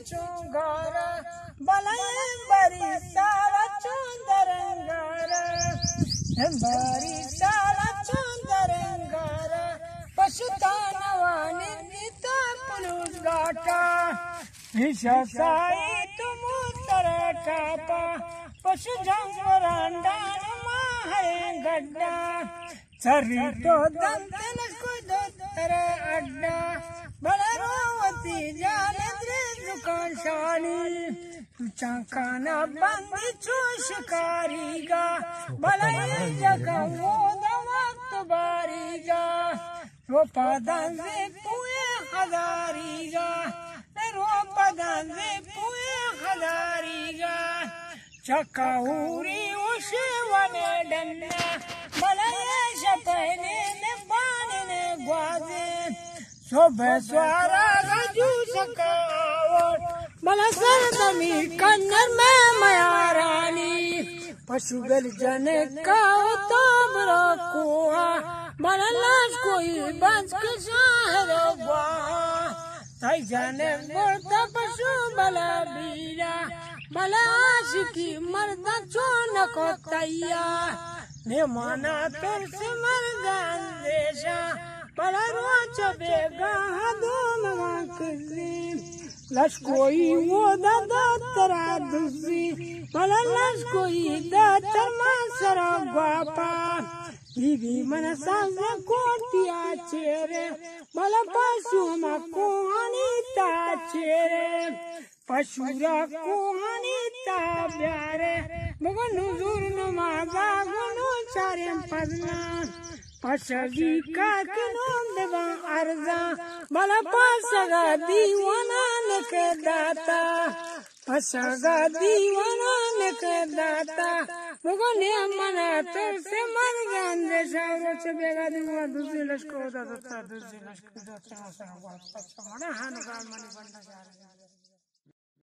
चुंगारा बलय बरी साला चुंदरंगारा बरी साला चुंदरंगारा पशुतानवानी गीता पुलुस गाटा विषा साई तुम तरकापा पशु जंगरांडा माहे गड्डा सरी तो दंतन को दो तेरे अड्डा बलरोवती जालद्रे दुकान शानी चाकाना बंदी चो शिकारीगा बलय जगह वो दवक्त बारीगा वो पदन से पुए हजारीगा रो पदन से पुए हजारीगा चकाऊरी उसे वने डन्ना बलय शपने ने बाने ने ग्वाजे सुबह स्वारा गजू सकावट बला सरदमी कन्नर में मयारानी पशुगल जने का तो बरा कुआ बला लाश कोई बंस के शहर बुआ ताई जाने बोलता पशु बला बीरा बला आशिकी मर्दा चोन को तैया ने माना तुर से मर्दान देशा बला रोच बेगा हदोम वाकसी लश्कोई वो दादा तरा दूसरी बला लश्कोई दातर मासरा ग्वापा दीदी मन सासे कोटिया चेरे बला पशु हम कोहानीता चेरे पशुरा कोहानीता प्यारे मगन हुजूर नमाजा गुनु चारे पदना पशगी का किनों देवा अर्जा बला पशगा दीवाना लेके दाता पशगा दीवाना लेके दाता मगन मना तो से मर गंदे शावरो से बेगा दीवा दूसरी लश्को दाता दूसरी लश्को दाता मना हान गाल मनी बंदा जा रहा है।